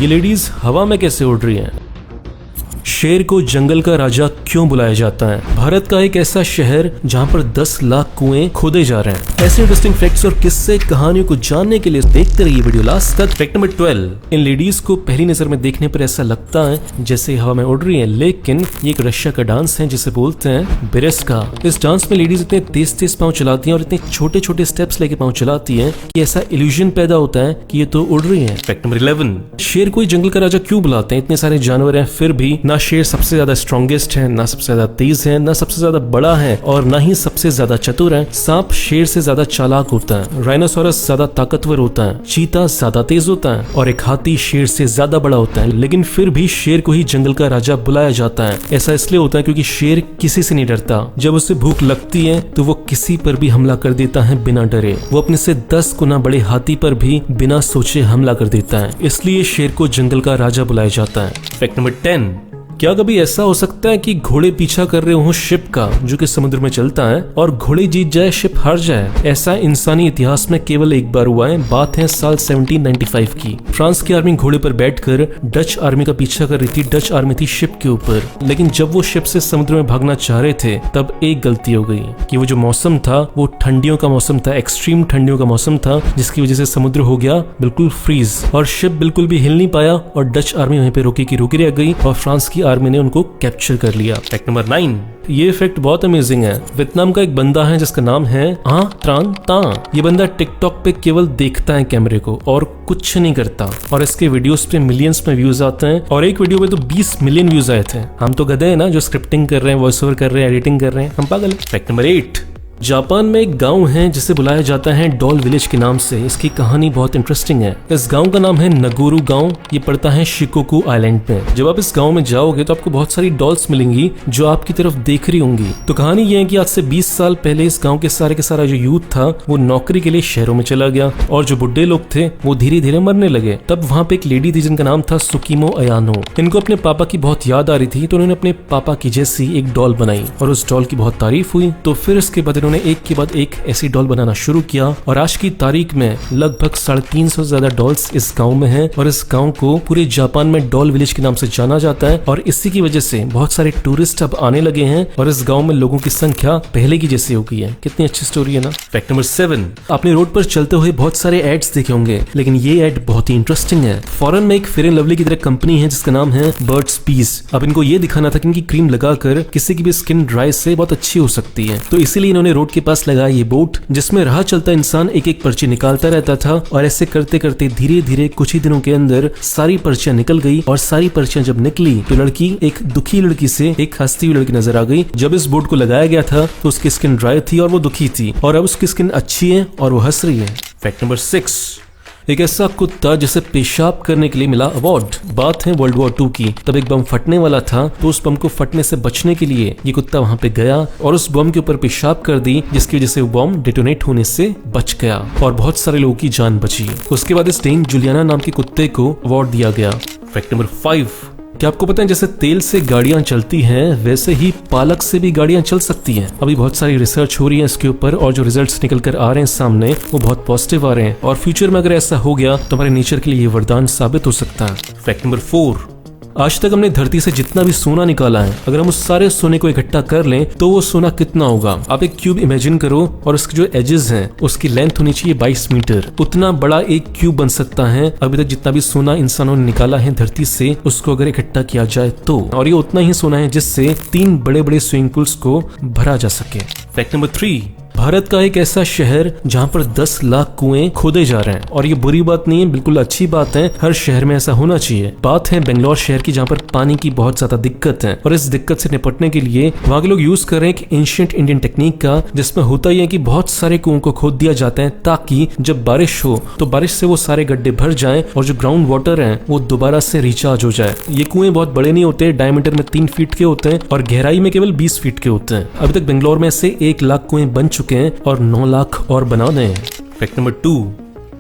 ये लेडीज हवा में कैसे उड़ रही हैं? शेर को जंगल का राजा क्यों बुलाया जाता है? भारत का एक ऐसा शहर जहां पर 10 लाख कुएं खोदे जा रहे हैं। ऐसे इंटरेस्टिंग फैक्ट्स और किस्से कहानियों को जानने के लिए देखते रहिए वीडियो लास्ट तक। फैक्ट नंबर 12, इन लेडीज को पहली नजर में देखने पर ऐसा लगता है जैसे हवा में उड़ रही है, लेकिन ये एक रशिया का डांस है जिसे बोलते हैं बेरेस्का। इस डांस में लेडीज इतने तेज तेज पाँव चलाती हैं और इतने छोटे छोटे स्टेप्स लेके पाँव चलाती हैं कि ऐसा इल्यूजन पैदा होता है कि ये तो उड़ रही है। फैक्ट नंबर 11, शेर को जंगल का राजा क्यों बुलाते हैं? इतने सारे जानवर हैं फिर भी ना शेर सबसे ज्यादा स्ट्रॉन्गेस्ट है, ना सबसे ज्यादा तेज है, ना सबसे ज्यादा बड़ा है और ना ही सबसे ज्यादा चतुर है। सांप शेर से ज्यादा चालाक होता है, राइनोसोरस ज्यादा ताकतवर होता है, चीता ज्यादा तेज होता है और एक हाथी शेर से ज्यादा बड़ा होता है। लेकिन फिर भी शेर को ही जंगल का राजा बुलाया जाता है। ऐसा इसलिए होता है क्योंकि शेर किसी से नहीं डरता। जब उसे भूख लगती है तो वो किसी पर भी हमला कर देता है बिना डरे। वो अपने से 10 गुना बड़े हाथी पर भी बिना सोचे हमला कर देता है। इसलिए शेर को जंगल का राजा बुलाया जाता है। फैक्ट नंबर 10, क्या कभी ऐसा हो सकता है कि घोड़े पीछा कर रहे हो शिप का जो कि समुद्र में चलता है और घोड़े जीत जाए, शिप हार जाए? ऐसा इंसानी इतिहास में केवल एक बार हुआ है। बात है साल 1795 की। फ्रांस की आर्मी घोड़े पर बैठकर डच आर्मी का पीछा कर रही थी। डच आर्मी थी शिप के ऊपर, लेकिन जब वो शिप से समुद्र में भागना चाह रहे थे तब एक गलती हो गई कि वो जो मौसम था वो ठंडियों का मौसम था, एक्सट्रीम ठंडियों का मौसम था, जिसकी वजह से समुद्र हो गया बिल्कुल फ्रीज और शिप बिल्कुल भी हिल नहीं पाया और डच आर्मी वहीं पे रोकी की रोकी रह गई और फ्रांस की आर्मी ने उनको कैप्चर कर लिया। फैक्ट नंबर 9, ये फैक्ट बहुत अमेजिंग है। वियतनाम का एक बंदा है जिसका नाम है ट्रान ता। ये बंदा टिकटॉक पे केवल देखता है कैमरे को और कुछ नहीं करता और इसके वीडियोस पे मिलियंस में व्यूज आते हैं और एक वीडियो पे तो 20 मिलियन व्यूज आए थे। हम तो गधे हैं ना जो स्क्रिप्टिंग कर रहे हैं, वॉइस ओवर कर रहे हैं, एडिटिंग कर रहे हैं, हम पागल हैं। फैक्ट नंबर 8, जापान में एक गांव है जिसे बुलाया जाता है डॉल विलेज के नाम से। इसकी कहानी बहुत इंटरेस्टिंग है। इस गांव का नाम है नगोरू गांव। ये पड़ता है शिकोकू आइलैंड में। जब आप इस गांव में जाओगे तो आपको बहुत सारी डॉल्स मिलेंगी जो आपकी तरफ देख रही होंगी। तो कहानी ये है कि आज से 20 साल पहले इस गांव के सारा जो यूथ था वो नौकरी के लिए शहरों में चला गया और जो बुढ़े लोग थे वो धीरे धीरे मरने लगे। तब वहाँ पे एक लेडी थी जिनका नाम था सुकीमो अयानो। इनको अपने पापा की बहुत याद आ रही थी तो उन्होंने अपने पापा की जैसी एक डॉल बनाई और उस डॉल की बहुत तारीफ हुई। तो फिर इसके बाद उन्होंने एक के बाद एक ऐसी डॉल बनाना शुरू किया और आज की तारीख में लगभग 350 से ज्यादा डॉल्स इस गांव में हैं और इस गांव को पूरे जापान में डॉल विलेज के नाम से जाना जाता है और इसी की वजह से बहुत सारे टूरिस्ट अब आने लगे हैं और इस गांव में लोगों की संख्या पहले की जैसी हो गई है। कितनी अच्छी स्टोरी है ना। फैक्ट नंबर 7, आपने रोड पर चलते हुए बहुत सारे एड्स देखे होंगे, लेकिन ये एड बहुत ही इंटरेस्टिंग है। फॉरेन में एक फेयर एंड लवली की तरह कंपनी है जिसका नाम है बर्ड्स पीस। अब इनको ये दिखाना था कि इनकी क्रीम लगाकर किसी की भी स्किन ड्राई से बहुत अच्छी हो सकती है, तो इसीलिए इन्होंने रोड के पास लगाया ये बोर्ड जिसमें राह चलता इंसान एक एक पर्ची निकालता रहता था और ऐसे करते करते धीरे धीरे कुछ ही दिनों के अंदर सारी पर्चियां निकल गई और सारी पर्चियां जब निकली तो लड़की एक दुखी लड़की से एक हंसती हुई लड़की नजर आ गई। जब इस बोर्ड को लगाया गया था तो उसकी स्किन ड्राई थी और वो दुखी थी और अब उसकी स्किन अच्छी है और वो हंस रही है। फैक्ट नंबर 6, एक ऐसा कुत्ता जिसे पेशाब करने के लिए मिला अवार्ड। बात है वर्ल्ड वॉर 2 की। तब एक बम फटने वाला था तो उस बम को फटने से बचने के लिए ये कुत्ता वहां पे गया और उस बम के ऊपर पेशाब कर दी जिसकी वजह से वो बम डिटोनेट होने से बच गया और बहुत सारे लोगों की जान बची। उसके बाद इस डेन जुलियाना नाम के कुत्ते को अवार्ड दिया गया। फैक्ट नंबर 5, क्या आपको पता है जैसे तेल से गाड़ियां चलती हैं वैसे ही पालक से भी गाड़ियां चल सकती हैं। अभी बहुत सारी रिसर्च हो रही है इसके ऊपर और जो रिजल्ट्स निकल कर आ रहे हैं सामने वो बहुत पॉजिटिव आ रहे हैं और फ्यूचर में अगर ऐसा हो गया तो हमारे नेचर के लिए ये वरदान साबित हो सकता है। फैक्ट नंबर 4, आज तक हमने धरती से जितना भी सोना निकाला है अगर हम उस सारे सोने को इकट्ठा कर लें तो वो सोना कितना होगा? आप एक क्यूब इमेजिन करो और उसके जो एजेस हैं उसकी लेंथ होनी चाहिए 22 मीटर। उतना बड़ा एक क्यूब बन सकता है अभी तक जितना भी सोना इंसानों ने निकाला है धरती से उसको अगर इकट्ठा किया जाए तो, और ये उतना ही सोना है जिससे 3 बड़े बड़े स्विमिंग पूल्स को भरा जा सके। फैक्ट नंबर 3, भारत का एक ऐसा शहर जहां पर 10 लाख कुएं खोदे जा रहे हैं और ये बुरी बात नहीं है, बिल्कुल अच्छी बात है। हर शहर में ऐसा होना चाहिए। बात है बेंगलोर शहर की जहां पर पानी की बहुत ज्यादा दिक्कत है और इस दिक्कत से निपटने के लिए वहां के लोग यूज कर रहे हैं एक एंशिएंट इंडियन टेक्निक का जिसमें होता ही है कि बहुत सारे कुओं को खोद दिया जाता है ताकि जब बारिश हो तो बारिश से वो सारे गड्ढे भर जाएं और जो ग्राउंड वाटर है वो दोबारा से रिचार्ज हो जाए। ये कुएं बहुत बड़े नहीं होते, डायमीटर में 3 फीट के होते हैं और गहराई में केवल 20 फीट के होते हैं। अभी तक बेंगलोर में से 1 लाख कुएं बन चुके हैं और 9 लाख और बना रहे हैं। फैक्ट नंबर 2,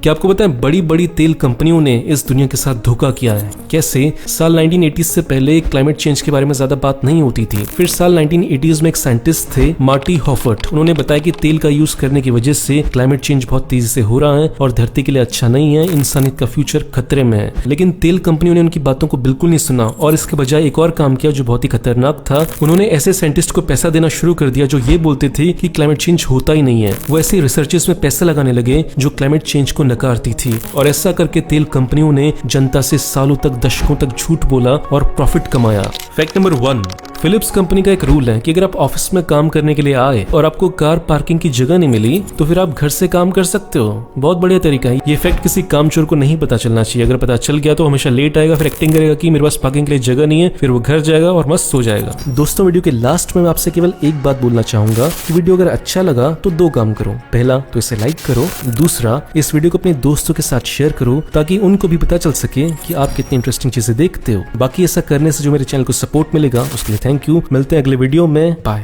क्या आपको पता है बड़ी बड़ी तेल कंपनियों ने इस दुनिया के साथ धोखा किया है? कैसे? साल 1980 से पहले क्लाइमेट चेंज के बारे में ज्यादा बात नहीं होती थी। फिर साल 1980s में एक साइंटिस्ट थे मार्टी हॉफर्ट, उन्होंने बताया कि तेल का यूज करने की वजह से क्लाइमेट चेंज बहुत तेजी से हो रहा है और धरती के लिए अच्छा नहीं है, इंसानियत का फ्यूचर खतरे में है। लेकिन तेल कंपनियों ने उनकी बातों को बिल्कुल नहीं सुना और इसके बजाय एक और काम किया जो बहुत ही खतरनाक था। उन्होंने ऐसे साइंटिस्ट को पैसा देना शुरू कर दिया जो ये बोलते थे कि क्लाइमेट चेंज होता ही नहीं है। वो ऐसे रिसर्चेस में पैसा लगाने लगे जो क्लाइमेट चेंज को नकारती थी और ऐसा करके तेल कंपनियों ने जनता से सालों तक, दशकों तक झूठ बोला और प्रॉफिट कमाया। फैक्ट नंबर 1, फिलिप्स कंपनी का एक रूल है कि अगर आप ऑफिस में काम करने के लिए आए और आपको कार पार्किंग की जगह नहीं मिली तो फिर आप घर से काम कर सकते हो। बहुत बढ़िया तरीका है। ये फैक्ट किसी कामचोर को नहीं पता चलना चाहिए। अगर पता चल गया तो हमेशा लेट आएगा, फिर एक्टिंग करेगा कि मेरे पास पार्किंग के लिए जगह नहीं है, फिर वो घर जाएगा और मस्त सो जाएगा। दोस्तों, वीडियो के लास्ट में मैं आपसे केवल एक बात बोलना चाहूंगा कि वीडियो अगर अच्छा लगा तो 2 काम करो। पहला तो इसे लाइक करो, दूसरा इस वीडियो को अपने दोस्तों के साथ शेयर करो ताकि उनको भी पता चल सके कि आप कितनी इंटरेस्टिंग चीजें देखते हो। बाकी ऐसा करने से जो मेरे चैनल को सपोर्ट मिलेगा उसके लिए थैंक यू। मिलते हैं अगले वीडियो में। बाय।